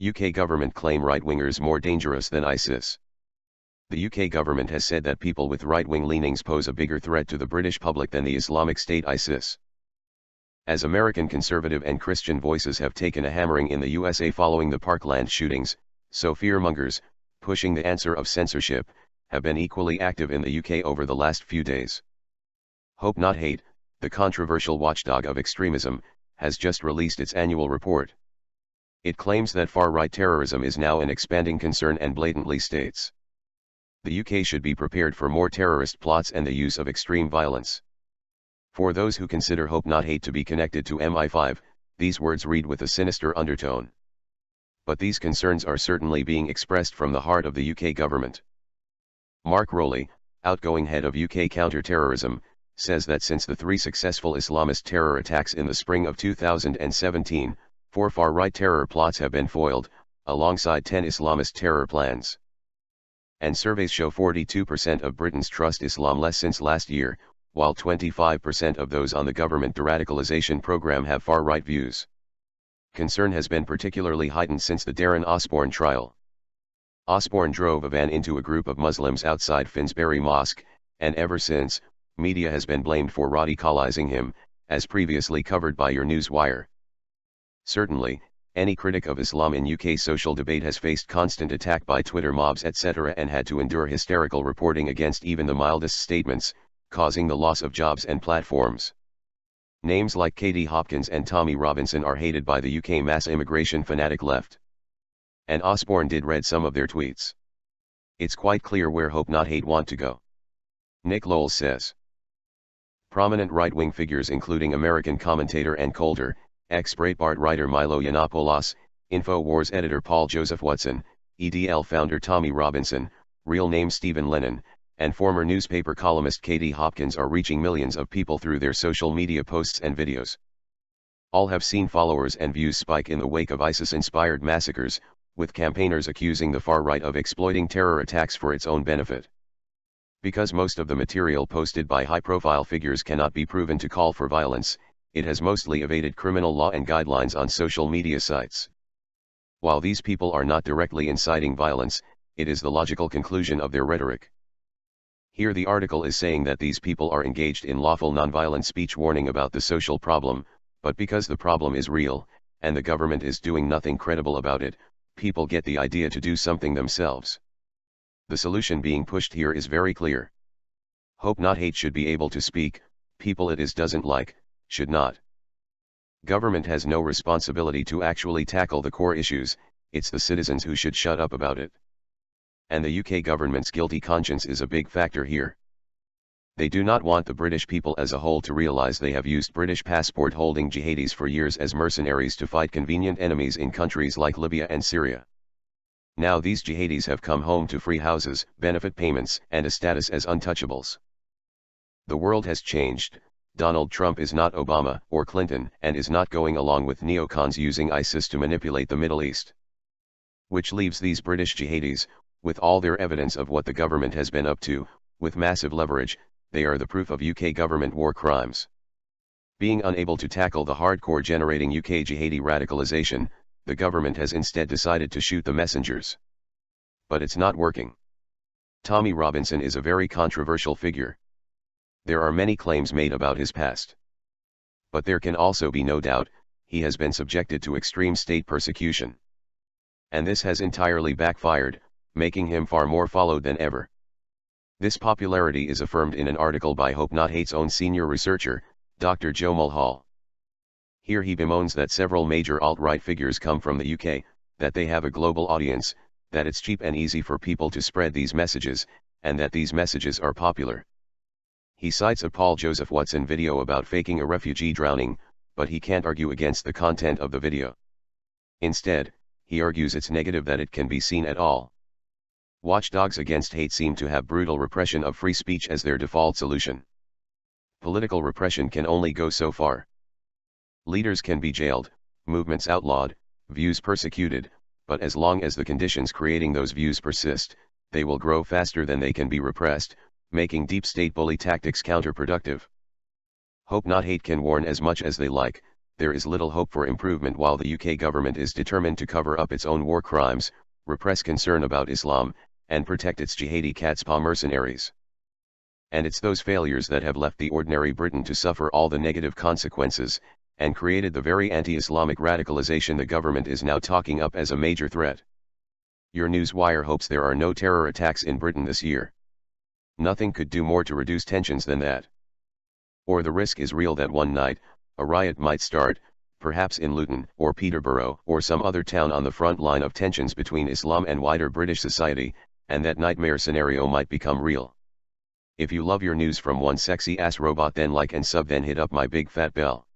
UK government claim right-wingers more dangerous than ISIS. The UK government has said that people with right-wing leanings pose a bigger threat to the British public than the Islamic State ISIS. As American conservative and Christian voices have taken a hammering in the USA following the Parkland shootings, so fearmongers, pushing the answer of censorship, have been equally active in the UK over the last few days. Hope Not Hate, the controversial watchdog of extremism, has just released its annual report. It claims that far-right terrorism is now an expanding concern and blatantly states the UK should be prepared for more terrorist plots and the use of extreme violence. For those who consider Hope Not Hate to be connected to MI5, these words read with a sinister undertone. But these concerns are certainly being expressed from the heart of the UK government. Mark Rowley, outgoing head of UK counter-terrorism, says that since the 3 successful Islamist terror attacks in the spring of 2017, 4 far-right terror plots have been foiled, alongside 10 Islamist terror plans. And surveys show 42% of Britons trust Islam less since last year, while 25% of those on the government de-radicalization program have far-right views. Concern has been particularly heightened since the Darren Osborne trial. Osborne drove a van into a group of Muslims outside Finsbury Mosque, and ever since, media has been blamed for radicalizing him, as previously covered by your Newswire. Certainly, any critic of Islam in UK social debate has faced constant attack by Twitter mobs etc. and had to endure hysterical reporting against even the mildest statements, causing the loss of jobs and platforms. Names like Katie Hopkins and Tommy Robinson are hated by the UK mass immigration fanatic left. And Osborne did read some of their tweets. It's quite clear where Hope Not Hate want to go. Nick Lowell says. Prominent right-wing figures including American commentator and Colder, ex-Breitbart writer Milo Yiannopoulos, InfoWars editor Paul Joseph Watson, EDL founder Tommy Robinson, real name Stephen Lennon, and former newspaper columnist Katie Hopkins are reaching millions of people through their social media posts and videos. All have seen followers and views spike in the wake of ISIS-inspired massacres, with campaigners accusing the far right of exploiting terror attacks for its own benefit. Because most of the material posted by high-profile figures cannot be proven to call for violence, it has mostly evaded criminal law and guidelines on social media sites. While these people are not directly inciting violence, it is the logical conclusion of their rhetoric. Here the article is saying that these people are engaged in lawful nonviolent speech warning about the social problem, but because the problem is real, and the government is doing nothing credible about it, people get the idea to do something themselves. The solution being pushed here is very clear. Hope Not Hate should be able to speak, people it is doesn't like, should not. Government has no responsibility to actually tackle the core issues, it's the citizens who should shut up about it. And the UK government's guilty conscience is a big factor here. They do not want the British people as a whole to realise they have used British passport-holding jihadis for years as mercenaries to fight convenient enemies in countries like Libya and Syria. Now these jihadis have come home to free houses, benefit payments, and a status as untouchables. The world has changed. Donald Trump is not Obama or Clinton and is not going along with neocons using ISIS to manipulate the Middle East. Which leaves these British jihadis, with all their evidence of what the government has been up to, with massive leverage, they are the proof of UK government war crimes. Being unable to tackle the hardcore generating UK jihadi radicalization, the government has instead decided to shoot the messengers. But it's not working. Tommy Robinson is a very controversial figure. There are many claims made about his past. But there can also be no doubt, he has been subjected to extreme state persecution. And this has entirely backfired, making him far more followed than ever. This popularity is affirmed in an article by Hope Not Hate's own senior researcher, Dr. Joe Mulhall. Here he bemoans that several major alt-right figures come from the UK, that they have a global audience, that it's cheap and easy for people to spread these messages, and that these messages are popular. He cites a Paul Joseph Watson video about faking a refugee drowning, but he can't argue against the content of the video. Instead, he argues it's negative that it can be seen at all. Watchdogs against hate seem to have brutal repression of free speech as their default solution. Political repression can only go so far. Leaders can be jailed, movements outlawed, views persecuted, but as long as the conditions creating those views persist, they will grow faster than they can be repressed, making deep state bully tactics counterproductive. Hope Not Hate can warn as much as they like, there is little hope for improvement while the UK government is determined to cover up its own war crimes, repress concern about Islam, and protect its jihadi cat's paw mercenaries. And it's those failures that have left the ordinary Briton to suffer all the negative consequences, and created the very anti-Islamic radicalization the government is now talking up as a major threat. Your Newswire hopes there are no terror attacks in Britain this year. Nothing could do more to reduce tensions than that. Or the risk is real that one night, a riot might start, perhaps in Luton or Peterborough or some other town on the front line of tensions between Islam and wider British society, and that nightmare scenario might become real. If you love your news from one sexy ass robot, then like and sub, then hit up my big fat bell.